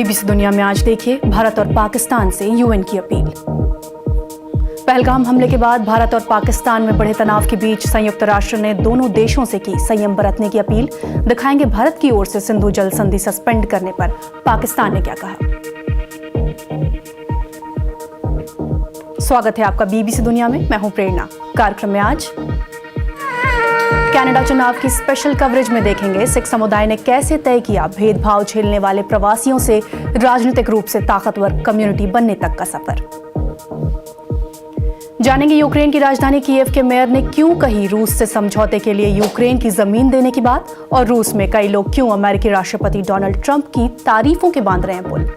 BBC दुनिया में आज देखिए भारत और पाकिस्तान से यूएन की अपील। पहलगाम हमले के बाद भारत और पाकिस्तान में बढ़े तनाव के बीच संयुक्त राष्ट्र ने दोनों देशों से की संयम बरतने की अपील। दिखाएंगे भारत की ओर से सिंधु जल संधि सस्पेंड करने पर पाकिस्तान ने क्या कहा। स्वागत है आपका बीबीसी दुनिया में, मैं हूं प्रेरणा। कार्यक्रम में आज कनाडा चुनाव की स्पेशल कवरेज में देखेंगे सिख समुदाय ने कैसे तय किया भेदभाव झेलने वाले प्रवासियों से राजनीतिक रूप से ताकतवर कम्युनिटी बनने तक का सफर। जानेंगे यूक्रेन की राजधानी कीव के मेयर ने क्यों कही रूस से समझौते के लिए यूक्रेन की जमीन देने की बात, और रूस में कई लोग क्यों अमेरिकी राष्ट्रपति डोनाल्ड ट्रंप की तारीफों के बांध रहे हैं पुल।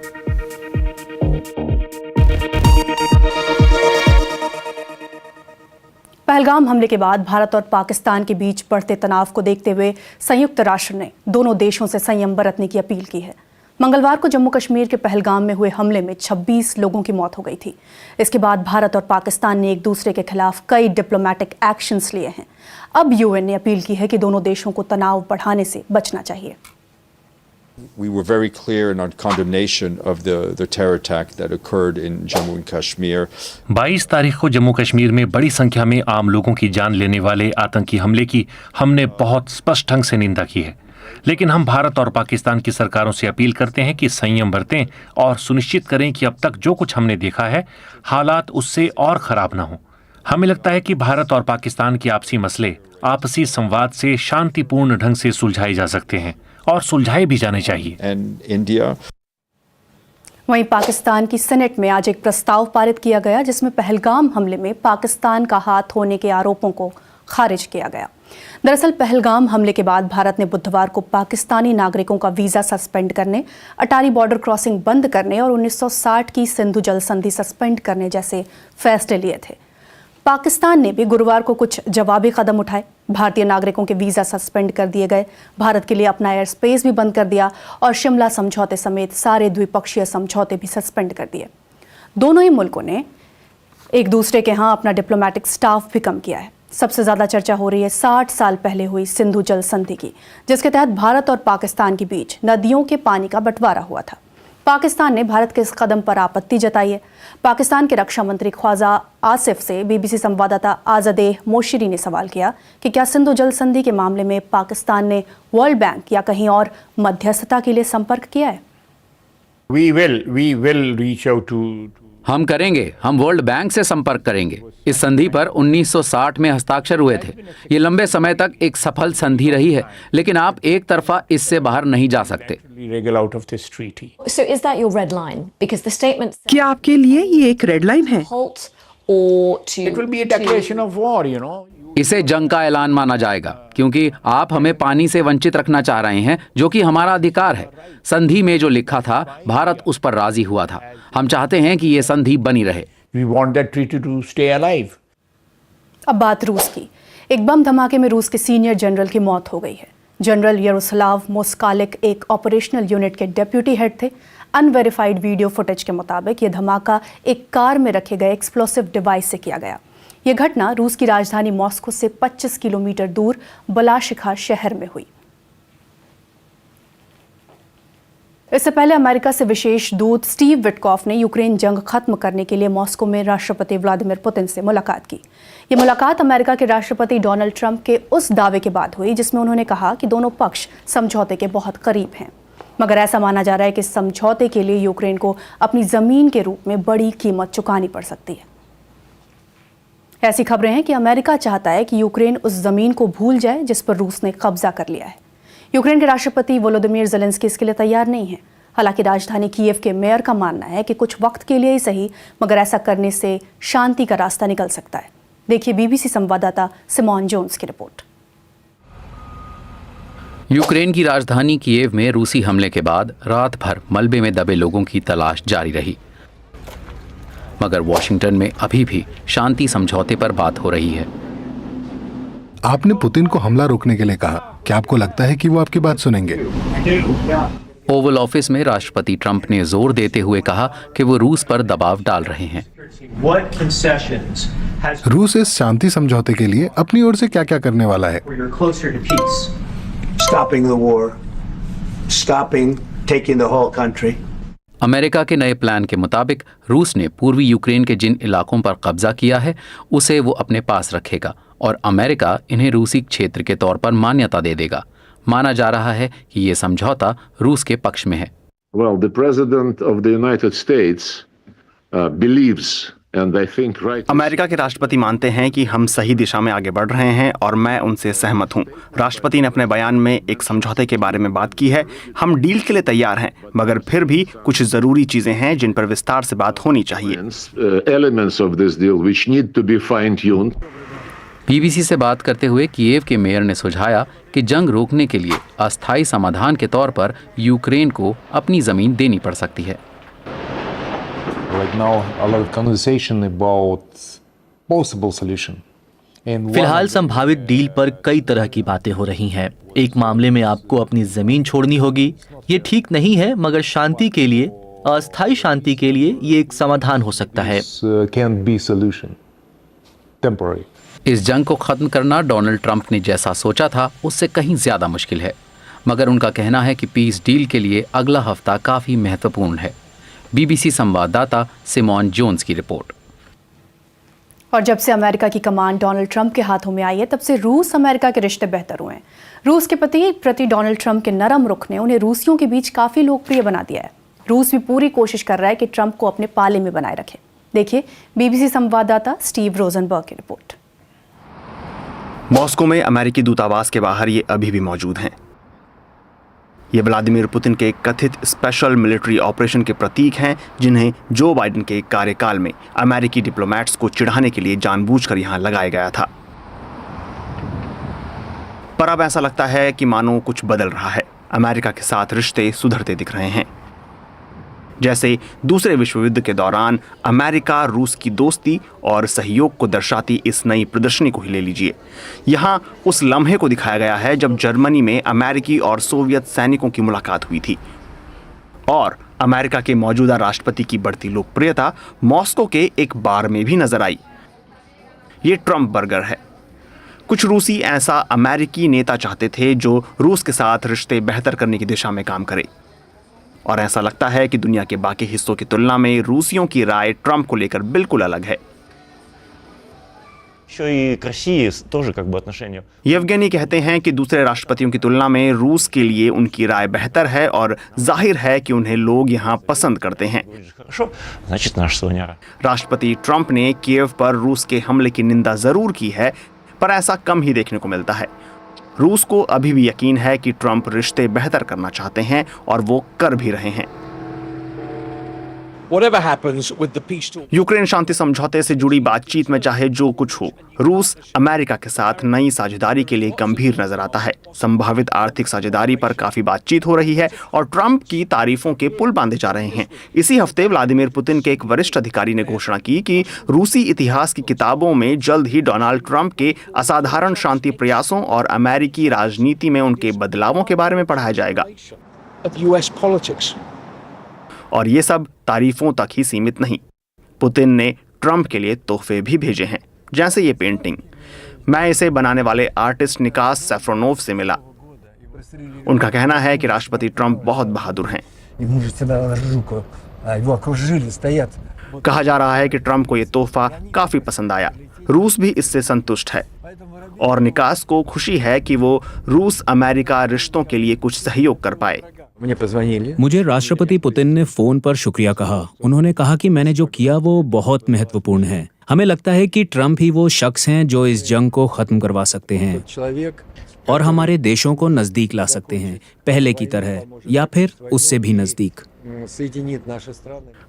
पहलगाम हमले के बाद भारत और पाकिस्तान के बीच बढ़ते तनाव को देखते हुए संयुक्त राष्ट्र ने दोनों देशों से संयम बरतने की अपील की है। मंगलवार को जम्मू कश्मीर के पहलगाम में हुए हमले में 26 लोगों की मौत हो गई थी। इसके बाद भारत और पाकिस्तान ने एक दूसरे के खिलाफ कई डिप्लोमेटिक एक्शंस लिए हैं। अब यूएन ने अपील की है कि दोनों देशों को तनाव बढ़ाने से बचना चाहिए। We were very clear in our condemnation of the terror attack that occurred in Jammu and Kashmir. 22 तारीख को जम्मू कश्मीर में बड़ी संख्या में आम लोगों की जान लेने वाले आतंकी हमले की हमने बहुत स्पष्ट ढंग से निंदा की है। लेकिन हम भारत और पाकिस्तान की सरकारों से अपील करते हैं कि संयम बरतें और सुनिश्चित करें कि अब तक जो कुछ हमने देखा है हालात उससे और खराब न हो। हमें लगता है कि भारत और पाकिस्तान के आपसी मसले आपसी संवाद से शांतिपूर्ण ढंग से सुलझाए जा सकते हैं और सुलझाए भी जाने चाहिए। वहीं पाकिस्तान की सेनेट में आज एक प्रस्ताव पारित किया गया जिसमें पहलगाम हमले में पाकिस्तान का हाथ होने के आरोपों को खारिज किया गया। दरअसल पहलगाम हमले के बाद भारत ने बुधवार को पाकिस्तानी नागरिकों का वीजा सस्पेंड करने, अटारी बॉर्डर क्रॉसिंग बंद करने और 1960 की सिंधु जल संधि सस्पेंड करने जैसे फैसले लिए थे। पाकिस्तान ने भी गुरुवार को कुछ जवाबी कदम उठाए। भारतीय नागरिकों के वीजा सस्पेंड कर दिए गए, भारत के लिए अपना एयर स्पेस भी बंद कर दिया और शिमला समझौते समेत सारे द्विपक्षीय समझौते भी सस्पेंड कर दिए। दोनों ही मुल्कों ने एक दूसरे के यहाँ अपना डिप्लोमेटिक स्टाफ भी कम किया है। सबसे ज्यादा चर्चा हो रही है 60 साल पहले हुई सिंधु जल संधि की, जिसके तहत भारत और पाकिस्तान के बीच नदियों के पानी का बंटवारा हुआ था। पाकिस्तान ने भारत के इस कदम पर आपत्ति जताई है। पाकिस्तान के रक्षा मंत्री ख्वाजा आसिफ से बीबीसी संवाददाता आज़ादेह मोशिरी ने सवाल किया कि क्या सिंधु जल संधि के मामले में पाकिस्तान ने वर्ल्ड बैंक या कहीं और मध्यस्थता के लिए संपर्क किया है। हम करेंगे, हम वर्ल्ड बैंक से संपर्क करेंगे। इस संधि पर 1960 में हस्ताक्षर हुए थे। ये लंबे समय तक एक सफल संधि रही है, लेकिन आप एक तरफा इससे बाहर नहीं जा सकते। क्या आपके लिए ये एक रेड लाइन है? इसे जंग का ऐलान माना जाएगा, क्योंकि आप हमें पानी से वंचित रखना चाह रहे हैं, जो कि हमारा अधिकार है। संधि में जो लिखा था, भारत उस पर राजी हुआ था। हम चाहते हैं कि ये संधि बनी रहे। We want that treaty to stay alive. अब बात रूस की। एक बम धमाके में रूस के सीनियर जनरल की मौत हो गई है। जनरल यारोस्लाव मोस्कालिक एक ऑपरेशनल यूनिट के डेप्यूटी हेड थे। अनवेरिफाइड वीडियो फुटेज के मुताबिक ये धमाका एक कार में रखे गए एक्सप्लोसिव डिवाइस से किया गया। यह घटना रूस की राजधानी मॉस्को से 25 किलोमीटर दूर बलाशिखा शहर में हुई। इससे पहले अमेरिका से विशेष दूत स्टीव विटकॉफ ने यूक्रेन जंग खत्म करने के लिए मॉस्को में राष्ट्रपति व्लादिमीर पुतिन से मुलाकात की। ये मुलाकात अमेरिका के राष्ट्रपति डोनाल्ड ट्रंप के उस दावे के बाद हुई जिसमें उन्होंने कहा कि दोनों पक्ष समझौते के बहुत करीब हैं। मगर ऐसा माना जा रहा है कि समझौते के लिए यूक्रेन को अपनी जमीन के रूप में बड़ी कीमत चुकानी पड़ सकती है। ऐसी खबरें हैं कि अमेरिका चाहता है कि यूक्रेन उस जमीन को भूल जाए जिस पर रूस ने कब्जा कर लिया है। यूक्रेन के राष्ट्रपति वोलोदिमीर ज़ेलेंस्की इसके लिए तैयार नहीं है। हालांकि राजधानी कीव के मेयर का मानना है कि कुछ वक्त के लिए ही सही, मगर ऐसा करने से शांति का रास्ता निकल सकता है। देखिए बीबीसी संवाददाता सिमोन जोन्स की रिपोर्ट। यूक्रेन की राजधानी कीव में रूसी हमले के बाद रात भर मलबे में दबे लोगों की तलाश जारी रही, मगर वॉशिंगटन में अभी भी शांति समझौते पर बात हो रही है। आपने पुतिन को हमला रोकने के लिए कहा। क्या आपको लगता है कि वो आपकी बात सुनेंगे? ओवल ऑफिस में राष्ट्रपति ट्रंप ने जोर देते हुए कहा कि वो रूस पर दबाव डाल रहे हैं। रूस इस शांति समझौते के लिए अपनी ओर से क्या क्या करने वाला है? Stopping the war, stopping taking the whole country. America के नए प्लान के मुताबिक रूस ने पूर्वी यूक्रेन के जिन इलाकों पर कब्जा किया है उसे वो अपने पास रखेगा और अमेरिका इन्हें रूसी क्षेत्र के तौर पर मान्यता दे देगा। माना जा रहा है कि ये समझौता रूस के पक्ष में है। Well, the President of the United States believes, and I think right. America के राष्ट्रपति मानते हैं कि हम सही दिशा में आगे बढ़ रहे हैं और मैं उनसे सहमत हूं। राष्ट्रपति ने अपने बयान में एक समझौते के बारे में बात की है। हम डील के लिए तैयार हैं, मगर फिर भी कुछ जरूरी चीजें हैं जिन पर विस्तार से बात होनी चाहिए। Elements of this deal which need to be fine-tuned. BBC से बात करते हुए कीव के मेयर ने सुझाया कि जंग रोकने के लिए अस्थायी समाधान के तौर पर यूक्रेन को अपनी जमीन देनी पड़ सकती है। Right now, a lot of conversation about possible solution. फिलहाल संभावित डील पर कई तरह की बातें हो रही हैं। एक मामले में आपको अपनी जमीन छोड़नी होगी। ये ठीक नहीं है, मगर शांति के लिए, अस्थायी शांति के लिए ये एक समाधान हो सकता है। Can be solution. Temporary. इस जंग को खत्म करना डोनाल्ड ट्रंप ने जैसा सोचा था उससे कहीं ज्यादा मुश्किल है, मगर उनका कहना है कि पीस डील के लिए अगला हफ्ता काफी महत्वपूर्ण है। बीबीसी संवाददाता सिमोन जोन्स की रिपोर्ट। और जब से अमेरिका की कमान डोनाल्ड ट्रंप के हाथों में आई है, तब से रूस अमेरिका के रिश्ते बेहतर हुए हैं। रूस के प्रति डोनाल्ड ट्रंप के नरम रुख ने उन्हें रूसियों के बीच काफी लोकप्रिय बना दिया है। रूस भी पूरी कोशिश कर रहा है कि ट्रंप को अपने पाले में बनाए रखे। देखिए बीबीसी संवाददाता स्टीव रोजनबर्ग की रिपोर्ट। मॉस्को में अमेरिकी दूतावास के बाहर ये अभी भी मौजूद हैं। ये व्लादिमीर पुतिन के कथित स्पेशल मिलिट्री ऑपरेशन के प्रतीक हैं, जिन्हें जो बाइडेन के कार्यकाल में अमेरिकी डिप्लोमैट्स को चिढ़ाने के लिए जानबूझकर यहां लगाया गया था। पर अब ऐसा लगता है कि मानो कुछ बदल रहा है। अमेरिका के साथ रिश्ते सुधरते दिख रहे हैं। जैसे दूसरे विश्व युद्ध के दौरान अमेरिका रूस की दोस्ती और सहयोग को दर्शाती इस नई प्रदर्शनी को ही ले लीजिए। यहाँ उस लम्हे को दिखाया गया है जब जर्मनी में अमेरिकी और सोवियत सैनिकों की मुलाकात हुई थी और अमेरिका के मौजूदा राष्ट्रपति की बढ़ती लोकप्रियता मॉस्को के एक बार में भी नजर आई। ये ट्रंप बर्गर है। कुछ रूसी ऐसा अमेरिकी नेता चाहते थे जो रूस के साथ रिश्ते बेहतर करने की दिशा में काम करे, और ऐसा लगता है कि दुनिया के बाकी हिस्सों की तुलना में रूसियों की राय ट्रंप को लेकर बिल्कुल अलग है। येवगेनी कहते हैं कि दूसरे राष्ट्रपतियों की तुलना में रूस के लिए उनकी राय बेहतर है और जाहिर है कि उन्हें लोग यहाँ पसंद करते हैं। राष्ट्रपति ट्रंप ने कीव पर रूस के हमले की निंदा जरूर की है, पर ऐसा कम ही देखने को मिलता है। रूस को अभी भी यकीन है कि ट्रंप रिश्ते बेहतर करना चाहते हैं और वो कर भी रहे हैं। यूक्रेन शांति समझौते से जुड़ी बातचीत में चाहे जो कुछ हो, रूस अमेरिका के साथ नई साझेदारी के लिए गंभीर नजर आता है। संभावित आर्थिक साझेदारी पर काफी बातचीत हो रही है और ट्रंप की तारीफों के पुल बांधे जा रहे हैं। इसी हफ्ते व्लादिमीर पुतिन के एक वरिष्ठ अधिकारी ने घोषणा की कि रूसी इतिहास की किताबों में जल्द ही डोनाल्ड ट्रंप के असाधारण शांति प्रयासों और अमेरिकी राजनीति में उनके बदलावों के बारे में पढ़ाया जाएगा। और ये सब तारीफों तक ही सीमित नहीं। पुतिन ने ट्रंप के लिए तोहफे भी भेजे हैं, जैसे ये पेंटिंग। मैं इसे बनाने वाले आर्टिस्ट निकास सैफ्रोनोव से मिला। उनका कहना है कि राष्ट्रपति ट्रंप बहुत बहादुर हैं। कहा जा रहा है कि ट्रंप को ये तोहफा काफी पसंद आया। रूस भी इससे संतुष्ट है और निकास को खुशी है कि वो रूस अमेरिका रिश्तों के लिए कुछ सहयोग कर पाए। मुझे राष्ट्रपति पुतिन ने फोन पर शुक्रिया कहा। उन्होंने कहा कि मैंने जो किया वो बहुत महत्वपूर्ण है। हमें लगता है कि ट्रंप ही वो शख्स हैं जो इस जंग को खत्म करवा सकते हैं और हमारे देशों को नजदीक ला सकते हैं, पहले की तरह या फिर उससे भी नजदीक।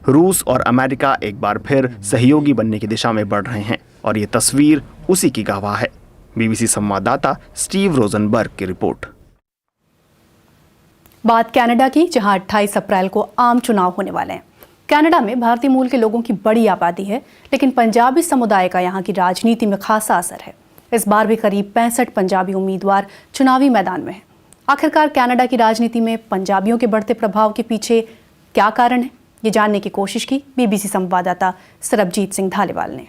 रूस और अमेरिका एक बार फिर सहयोगी बनने की दिशा में बढ़ रहे हैं और ये तस्वीर उसी की गवाह है। बीबीसी संवाददाता स्टीव रोजनबर्ग की रिपोर्ट। बात कनाडा की, जहां 28 अप्रैल को आम चुनाव होने वाले हैं। कनाडा में भारतीय मूल के लोगों की बड़ी आबादी है, लेकिन पंजाबी समुदाय का यहां की राजनीति में खासा असर है। इस बार भी करीब 65 पंजाबी उम्मीदवार चुनावी मैदान में हैं। आखिरकार कनाडा की राजनीति में पंजाबियों के बढ़ते प्रभाव के पीछे क्या कारण है, ये जानने की कोशिश की बीबीसी संवाददाता सरबजीत सिंह धालीवाल ने।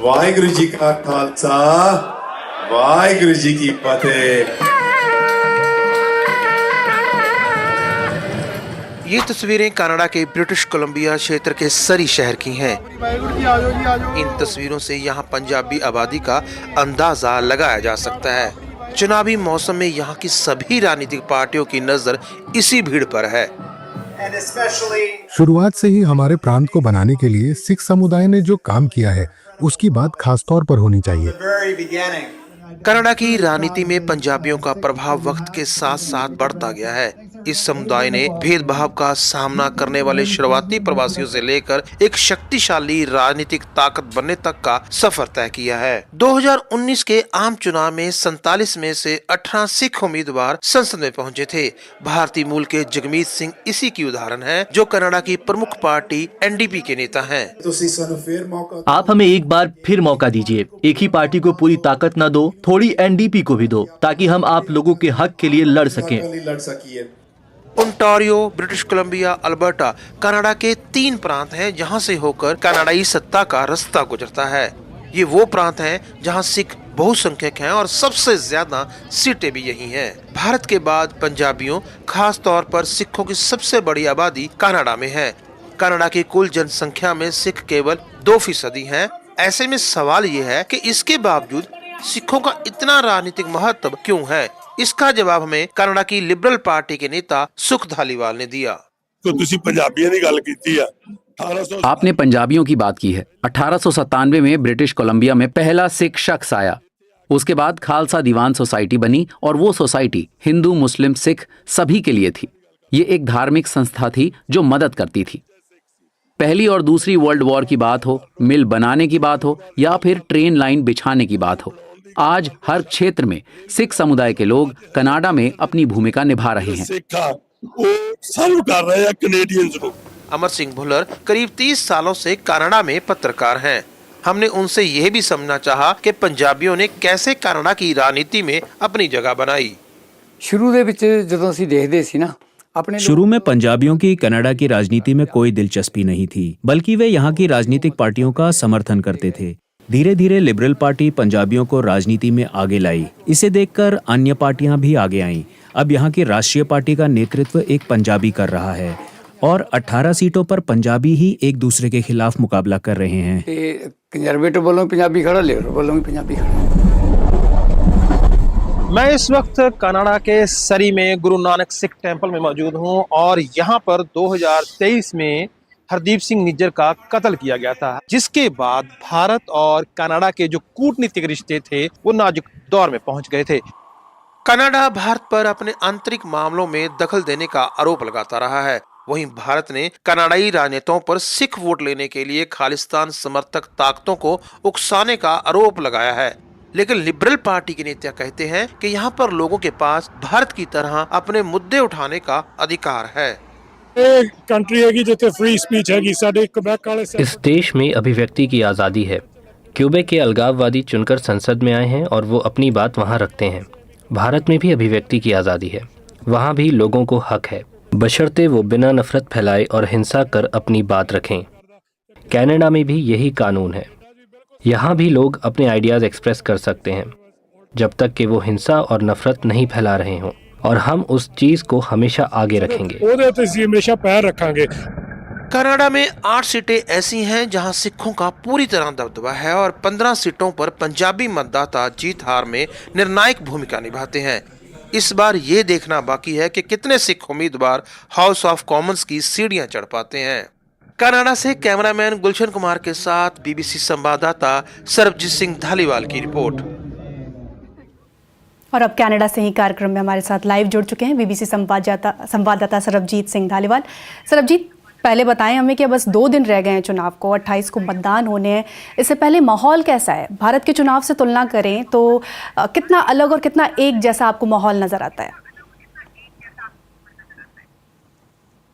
वाहिगुरु जी का खालसा वाहिगुरु जी की फतेह। ये तस्वीरें कनाडा के ब्रिटिश कोलंबिया क्षेत्र के सरी शहर की हैं। इन तस्वीरों से यहाँ पंजाबी आबादी का अंदाजा लगाया जा सकता है। चुनावी मौसम में यहाँ की सभी राजनीतिक पार्टियों की नजर इसी भीड़ पर है। शुरुआत से ही हमारे प्रांत को बनाने के लिए सिख समुदाय ने जो काम किया है उसकी बात खास तौर पर होनी चाहिए। कनाडा की राजनीति में पंजाबियों का प्रभाव वक्त के साथ साथ बढ़ता गया है। इस समुदाय ने भेदभाव का सामना करने वाले शुरुआती प्रवासियों से लेकर एक शक्तिशाली राजनीतिक ताकत बनने तक का सफर तय किया है। 2019 के आम चुनाव में 47 में से 18 सिख उम्मीदवार संसद में पहुंचे थे। भारतीय मूल के जगमीत सिंह इसी की उदाहरण है, जो कनाडा की प्रमुख पार्टी एनडीपी के नेता हैं। आप हमें एक बार फिर मौका दीजिए। एक ही पार्टी को पूरी ताकत न दो, थोड़ी एनडीपी को भी दो, ताकि हम आप लोगों के हक के लिए लड़ सकें। Ontario, British Columbia, Alberta Canada के 3 प्रांत हैं जहां से होकर कनाडाई सत्ता का रास्ता गुजरता है। ये वो प्रांत हैं जहां सिख बहुसंख्यक हैं और सबसे ज्यादा सीटें भी यही हैं। भारत के बाद पंजाबियों, खास तौर पर सिखों की सबसे बड़ी आबादी कनाडा में है। कनाडा की कुल जनसंख्या में सिख केवल 2% हैं। ऐसे में सवाल ये है कि इसके बावजूद सिखों का इतना राजनीतिक महत्व क्यों है? इसका जवाब हमें कनाडा की लिबरल पार्टी के नेता सुख धालीवाल ने दिया। आपने पंजाबियों की बात की है। 1897 में ब्रिटिश कोलंबिया में पहला सिख शख्स आया। उसके बाद खालसा दीवान सोसाइटी बनी और वो सोसाइटी हिंदू, मुस्लिम, सिख सभी के लिए थी। ये एक धार्मिक संस्था थी जो मदद करती थी। पहली और दूसरी वर्ल्ड वॉर की बात हो, मिल बनाने की बात हो या फिर ट्रेन लाइन बिछाने की बात हो, आज हर क्षेत्र में सिख समुदाय के लोग कनाडा में अपनी भूमिका निभा रहे हैं। अमर सिंह भुल्लर करीब 30 सालों से कनाडा में पत्रकार हैं। हमने उनसे यह भी समझना चाहा कि पंजाबियों ने कैसे कनाडा की राजनीति में अपनी जगह बनाई। शुरू में पंजाबियों की कनाडा की राजनीति में कोई दिलचस्पी नहीं थी, बल्कि वे यहाँ की राजनीतिक पार्टियों का समर्थन करते थे। धीरे धीरे लिबरल पार्टी पंजाबियों को राजनीति में आगे लाई। इसे देखकर अन्य पार्टियां भी आगे आईं। अब यहाँ की राष्ट्रीय पार्टी का नेतृत्व एक पंजाबी कर रहा है और 18 सीटों पर पंजाबी ही एक दूसरे के खिलाफ मुकाबला कर रहे हैं। मैं इस वक्त कनाडा के सरी में गुरु नानक सिख टेम्पल में मौजूद हूं और यहाँ पर 2023 में हरदीप सिंह निज्जर का कत्ल किया गया था, जिसके बाद भारत और कनाडा के जो कूटनीतिक रिश्ते थे वो नाजुक दौर में पहुंच गए थे। कनाडा भारत पर अपने आंतरिक मामलों में दखल देने का आरोप लगाता रहा है। वहीं भारत ने कनाडाई राजनेताओं पर सिख वोट लेने के लिए खालिस्तान समर्थक ताकतों को उकसाने का आरोप लगाया है। लेकिन लिबरल पार्टी के नेता कहते हैं कि यहाँ पर लोगों के पास भारत की तरह अपने मुद्दे उठाने का अधिकार है। इस देश में अभिव्यक्ति की आज़ादी है। क्यूबेक के अलगाववादी चुनकर संसद में आए हैं और वो अपनी बात वहाँ रखते हैं। भारत में भी अभिव्यक्ति की आज़ादी है, वहाँ भी लोगों को हक है, बशर्ते वो बिना नफरत फैलाए और हिंसा कर अपनी बात रखें। कनाडा में भी यही कानून है। यहाँ भी लोग अपने आइडियाज़ एक्सप्रेस कर सकते हैं, जब तक कि वो हिंसा और नफरत नहीं फैला रहे हों, और हम उस चीज़ को हमेशा आगे रखेंगे। कनाडा में 8 सीटें ऐसी हैं जहां सिखों का पूरी तरह दबदबा है और 15 सीटों पर पंजाबी मतदाता जीत हार में निर्णायक भूमिका निभाते हैं। इस बार ये देखना बाकी है कि कितने सिख उम्मीदवार हाउस ऑफ कॉमन्स की सीढ़ियां चढ़ पाते हैं। कनाडा से कैमरामैन गुलशन कुमार के साथ बीबीसी संवाददाता सरबजीत सिंह धालीवाल की रिपोर्ट। और अब कनाडा से ही कार्यक्रम में हमारे साथ लाइव जुड़ चुके हैं बीबीसी संवाददाता सरबजीत सिंह धालीवाल। सरबजीत, पहले बताएं हमें कि बस 2 दिन रह गए हैं चुनाव को, 28 को मतदान होने हैं। इससे पहले माहौल कैसा है? भारत के चुनाव से तुलना करें तो कितना अलग और कितना एक जैसा आपको माहौल नजर आता है?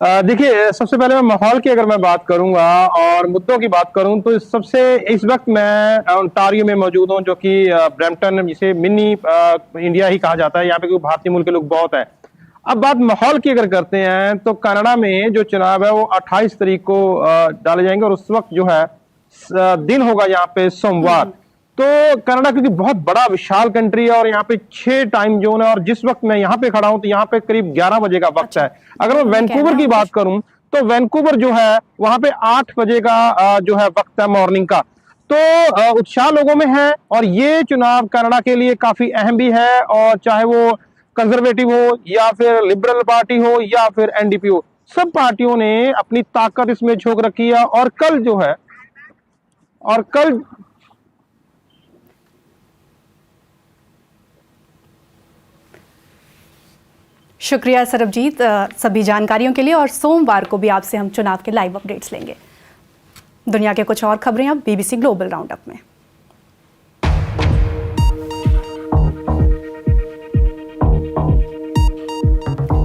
देखिए, सबसे पहले मैं माहौल की अगर मैं बात करूंगा और मुद्दों की बात करूं तो इस वक्त मैं ओंटारियो में मौजूद हूं, जो कि ब्रैम्पटन, जिसे मिनी इंडिया ही कहा जाता है। यहाँ पे क्योंकि भारतीय मूल के लोग बहुत हैं। अब बात माहौल की अगर करते हैं तो कनाडा में जो चुनाव है वो 28 तारीख को डाले जाएंगे और उस वक्त जो है दिन होगा यहाँ पे सोमवार। तो कनाडा क्योंकि बहुत बड़ा विशाल कंट्री है और यहाँ पे 6 टाइम जोन है, और जिस वक्त मैं यहाँ पे खड़ा हूं तो यहाँ पे करीब 11 बजे का वक्त है। अगर मैं वैंकूवर की बात करूं तो वैंकूवर जो है वहां पे 8 बजे का जो है वक्त है मॉर्निंग का। तो उत्साह लोगों में है और ये चुनाव कनाडा के लिए काफी अहम भी है, और चाहे वो कंजर्वेटिव हो या फिर लिबरल पार्टी हो या फिर एनडीपी हो, सब पार्टियों ने अपनी ताकत इसमें झोंक रखी है। और कल जो है शुक्रिया सरबजीत सभी जानकारियों के लिए, और सोमवार को भी आपसे हम चुनाव के लाइव अपडेट्स लेंगे। दुनिया के कुछ और खबरें अब बीबीसी ग्लोबल राउंडअप में।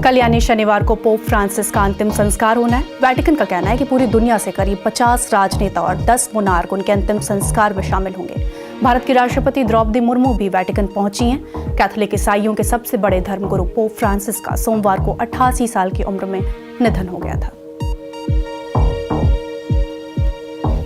कल यानी शनिवार को पोप फ्रांसिस का अंतिम संस्कार होना है। वेटिकन का कहना है कि पूरी दुनिया से करीब 50 राजनेता और 10 मोनार्क उनके अंतिम संस्कार में शामिल होंगे। भारत की राष्ट्रपति द्रौपदी मुर्मू भी वेटिकन पहुंची हैं। कैथोलिक ईसाइयों के सबसे बड़े धर्मगुरु पोप फ्रांसिस का सोमवार को 88 साल की उम्र में निधन हो गया था।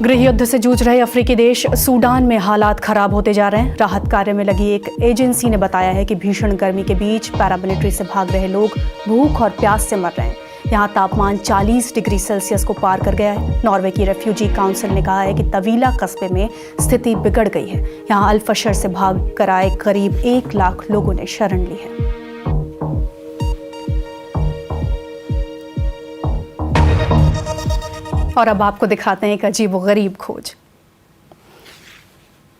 गृह युद्ध से जूझ रहे अफ्रीकी देश सूडान में हालात खराब होते जा रहे हैं। राहत कार्य में लगी एक एजेंसी ने बताया है कि भीषण गर्मी के बीच पैरामिलिट्री से भाग रहे लोग भूख और प्यास से मर रहे हैं। यहाँ तापमान 40 डिग्री सेल्सियस को पार कर गया है। नॉर्वे की रेफ्यूजी काउंसिल ने कहा है कि तवीला कस्बे में स्थिति बिगड़ गई है। यहाँ अल-फशर से भाग कर आए करीब 1 लाख लोगों ने शरण ली है। और अब आपको दिखाते हैं एक अजीबोगरीब खोज।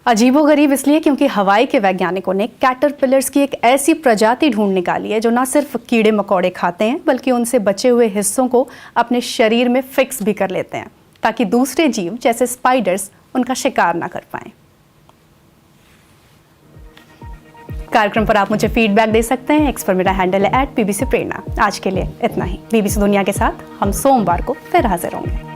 अजीबोगरीब इसलिए क्योंकि हवाई के वैज्ञानिकों ने कैटरपिलर्स की एक ऐसी प्रजाति ढूंढ निकाली है जो न सिर्फ कीड़े मकोड़े खाते हैं बल्कि उनसे बचे हुए हिस्सों को अपने शरीर में फिक्स भी कर लेते हैं ताकि दूसरे जीव जैसे स्पाइडर्स उनका शिकार ना कर पाएं। कार्यक्रम पर आप मुझे फीडबैक दे सकते हैं। एक्स पर मेरा हैंडल है @BBC प्रेरणा। आज के लिए इतना ही। बीबीसी दुनिया के साथ हम सोमवार को फिर हाजिर होंगे।